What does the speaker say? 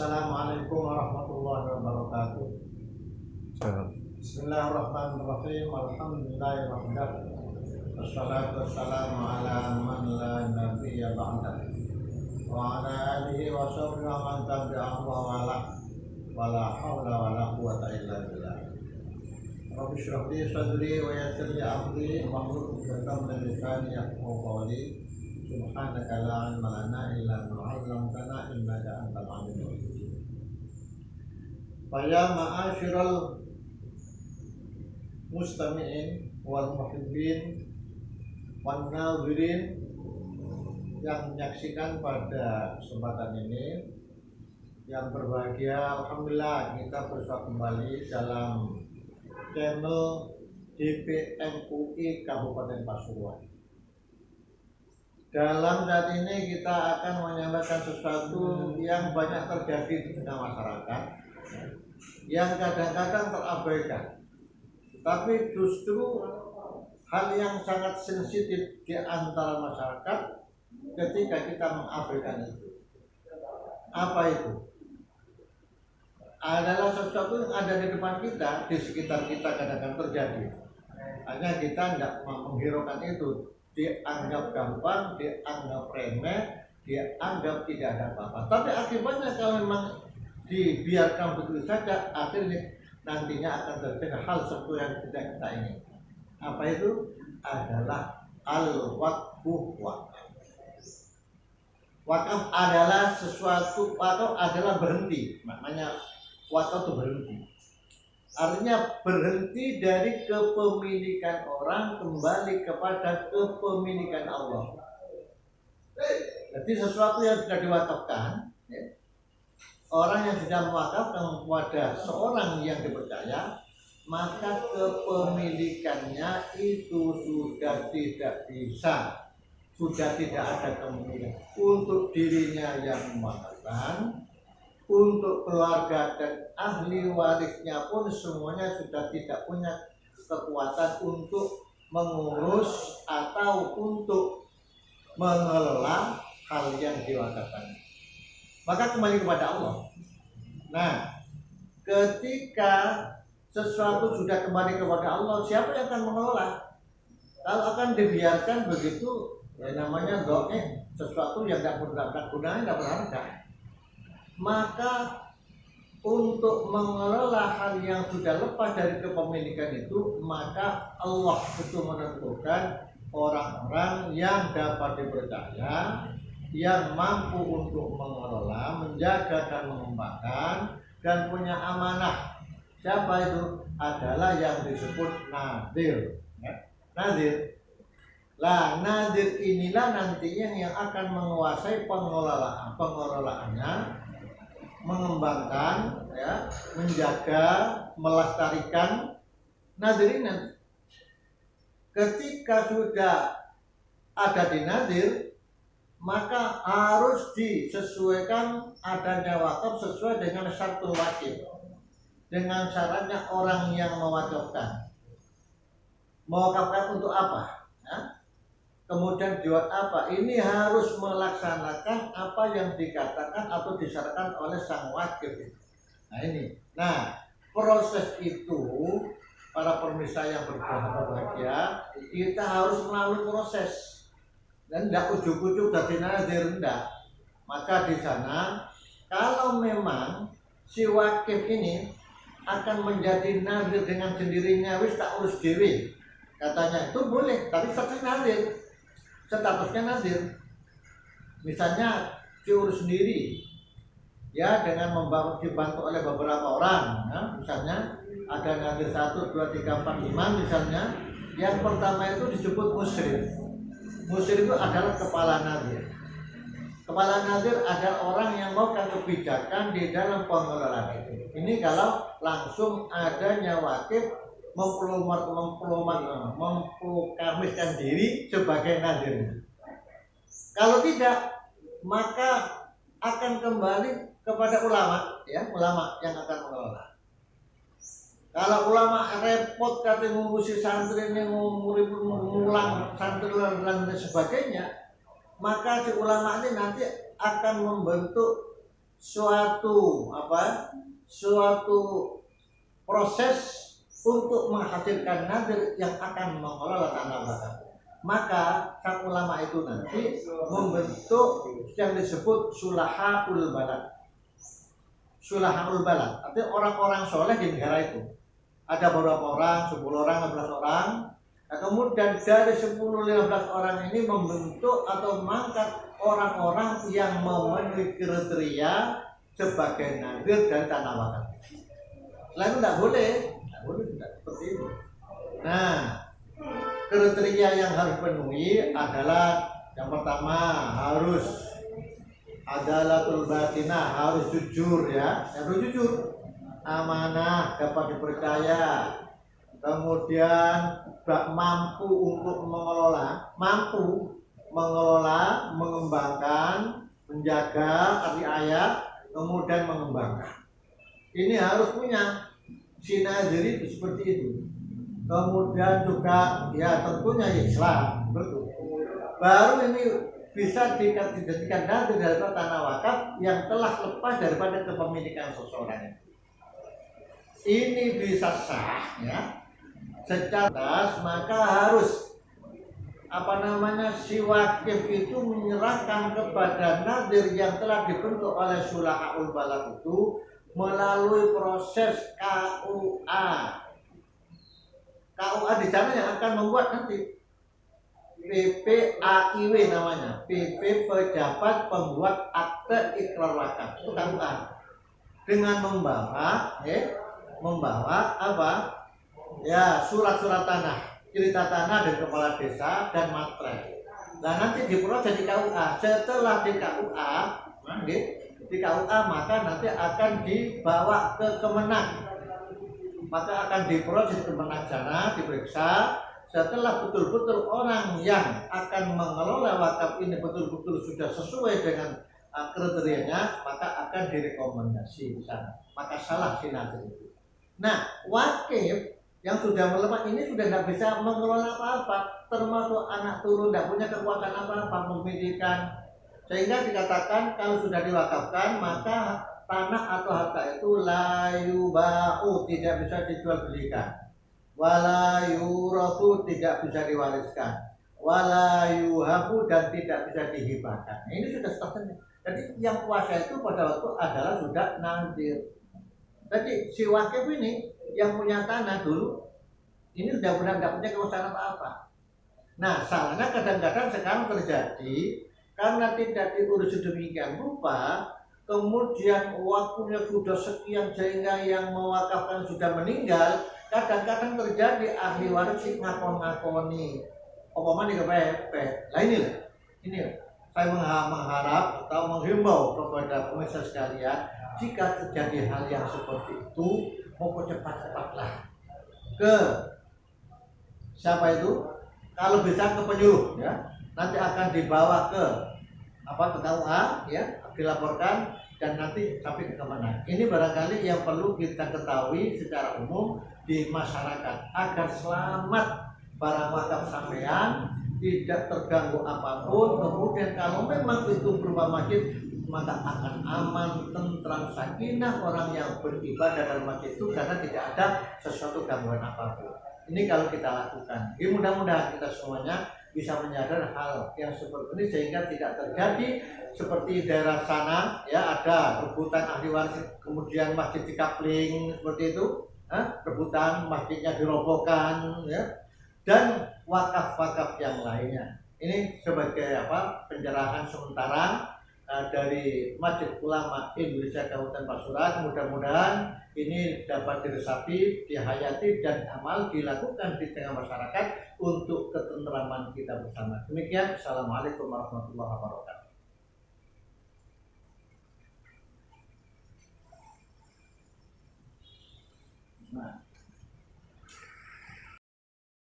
Assalamualaikum warahmatullahi wabarakatuh. Bismillahirrahmanirrahim. Alhamdulillahirabbil wassalatu wassalamu ala man la nabiyya ba'da. Wa ala alihi wa sahbihi wa man tabi'ahu wa la haula wa la quwwata illa billah. Rabbi shrah li sadri wa yassir li amri wahlul 'uqdatam min lisani yafqahu qawli. Subhanaka la ilma lana illa ma 'allamtana innaka antal 'alimul hakim. Faya ma'asyiral mustami'in wal muhibbin wan nadhirin yang menyaksikan pada kesempatan ini, yang berbahagia, alhamdulillah kita bersua kembali dalam channel DPMUI Kabupaten Pasuruan. Dalam saat ini kita akan menyampaikan sesuatu yang banyak terjadi di tengah masyarakat, yang kadang-kadang terabaikan, tapi justru hal yang sangat sensitif di antara masyarakat ketika kita mengabaikan itu. Apa itu? Adalah sesuatu yang ada di depan kita, di sekitar kita kadang-kadang terjadi. Hanya kita tidak menghiraukan itu, dianggap gampang, dianggap remeh, dianggap tidak ada apa-apa. Tapi akibatnya kalau memang dibiarkan begitu saja, akhirnya nantinya akan terjadi hal seperti yang tidak kita ingin. Apa itu? Adalah al-waqfu wakaf. Wakaf adalah sesuatu, wakaf adalah berhenti. Maknanya wakaf itu berhenti. Artinya berhenti dari kepemilikan orang kembali kepada kepemilikan Allah. Jadi sesuatu yang sudah diwakafkan, ya, orang yang sudah mewakafkan kepada seorang yang dipercaya, maka kepemilikannya itu sudah tidak bisa, sudah tidak ada kemungkinan untuk dirinya yang mewakafkan, untuk keluarga dan ahli warisnya pun semuanya sudah tidak punya kekuatan untuk mengurus atau untuk mengelola hal yang diwakafkan. Maka kembali kepada Allah. Nah, ketika sesuatu sudah kembali kepada Allah, siapa yang akan mengelola? Kalau akan dibiarkan begitu, ya namanya sesuatu yang tidak berguna, tidak berharga. Maka untuk mengelola hal yang sudah lepas dari kepemilikan itu, maka Allah itu menentukan orang-orang yang dapat dipercaya, yang mampu untuk mengelola, menjaga dan mengembangkan, dan punya amanah. Siapa itu? Adalah yang disebut nadir. Nadir. Lah, nadir inilah nantinya yang akan menguasai pengelolaannya, mengembangkan, ya, menjaga, melestarikan nadir ini. Ketika sudah ada di nadir, maka harus disesuaikan adanya wakaf sesuai dengan syaratul wakif, dengan syaratnya orang yang mewakafkan. Mewakafkan untuk apa? Ya? Kemudian buat apa? Ini harus melaksanakan apa yang dikatakan atau disyaratkan oleh sang wakil. Nah ini. Nah, proses itu para pemirsa yang berbahagia, kita harus melalui proses. Dan tidak ujuk-ujuk dari nadir, tidak. Maka di sana, kalau memang si wakil ini akan menjadi nadir dengan sendirinya, wis tak urus diri, katanya itu boleh, tapi statusnya nadir. Statusnya nadir, misalnya diurus sendiri, ya, dengan dibantu oleh beberapa orang, ya, misalnya ada nadir 1, 2, 3, 4, 5 misalnya. Yang pertama itu disebut musyrif. Musyrif itu adalah kepala nadir. Kepala nadir adalah orang yang melakukan kebijakan di dalam pengelolaan itu. Ini kalau langsung adanya wakif memproklamasikan diri sebagai nadir. Kalau tidak, maka akan kembali kepada ulama, ya, ulama yang akan mengelola. Kalau ulama repot katanya ngurusi santri ini, ngulang santri dan sebagainya, maka si ulama ini nanti akan membentuk suatu proses untuk menghasilkan nadir yang akan mengelola tanah wakaf. Maka sang ulama itu nanti membentuk yang disebut sulahaul balad. Sulahaul balad artinya orang-orang soleh di negara itu. Ada beberapa orang, 10 orang, 15 orang. Nah, kemudian dari 10-15 orang ini membentuk atau mengangkat orang-orang yang memenuhi kriteria sebagai nadir dan tanah wakaf. Selain itu tidak boleh tidak seperti itu. Nah, kriteria yang harus penuhi adalah yang pertama harus adalatul batinah, harus jujur ya, harus jujur, amanah, dapat dipercaya, kemudian mampu untuk mengelola, mengembangkan, menjaga arti ayat, kemudian mengembangkan. Ini harus punya si nadir itu seperti itu. Kemudian juga ya tentunya Islam, betul. Baru ini bisa dijadikan nadir dari tanah wakaf yang telah lepas daripada kepemilikan seseorang. Ini bisa sah ya secara maka harus si wakif itu menyerahkan kepada nadir yang telah dibentuk oleh sulahaul balad itu melalui proses KUA di sana yang akan membuat nanti PPAIW namanya, PP Pejabat Pembuat Akte Ikrar Wakaf, itu KUA, dengan membawa surat-surat tanah, cerita tanah dari kepala desa dan materai. Nah nanti diproses di KUA. Setelah di KUA maka nanti akan dibawa ke Kemenang. Maka akan diproses di Kemenang sana, diperiksa. Setelah betul-betul orang yang akan mengelola wakaf ini betul-betul sudah sesuai dengan kriterianya, maka akan direkomendasi di sana. Maka salah si nadir itu. Nah, wakif yang sudah melemah ini sudah tidak bisa mengelola apa-apa, termasuk anak turun tidak punya kekuatan apa-apa memilikan, sehingga dikatakan kalau sudah diwakafkan maka tanah atau harta itu layu bau, tidak bisa dijual belikan, wala yurasu, tidak bisa diwariskan, wala yuhabu, dan tidak bisa dihibahkan. Ini sudah statusnya. Jadi yang kuasa itu pada waktu adalah sudah nadir. Jadi si wakif ini yang punya tanah dulu ini sudah benar tidak punya kekuasaan apa-apa. Nah, salahnya kadang-kadang sekarang terjadi karena tidak diurus sedemikian rupa, kemudian waktunya sudah sekian sehingga yang mewakafkan sudah meninggal. Kadang-kadang terjadi ahli waris ngakon-ngakoni apa di KPP. Nah ini saya mengharap atau menghimbau kepada pemirsa sekalian, jika terjadi hal yang seperti itu, mau cepat-cepatlah ke siapa itu? Kalau bisa ke penyuluh ya. Nanti akan dibawa ke KUA ya, dilaporkan dan nanti sampai ke Kemenang. Ini barangkali yang perlu kita ketahui secara umum di masyarakat agar selamat barang wakaf sampean, tidak terganggu apapun. Kemudian kalau memang itu berupa masjid, maka akan aman, tentram, sakinah orang yang beribadah dalam masjid itu karena tidak ada sesuatu gangguan apapun. Ini kalau kita lakukan. Jadi mudah-mudahan kita semuanya bisa menyadari hal yang seperti ini sehingga tidak terjadi seperti daerah sana ya, ada rebutan ahli waris kemudian masjid dikapling seperti itu, rebutan masjidnya dirobohkan ya, dan wakaf-wakaf yang lainnya. Ini sebagai pencerahan sementara dari Masjid Ulama Indonesia Kabupaten Pasuruan. Mudah-mudahan ini dapat diresapi, dihayati, dan amal dilakukan di tengah masyarakat untuk ketentraman kita bersama. Demikian, Assalamualaikum warahmatullahi wabarakatuh. Nah.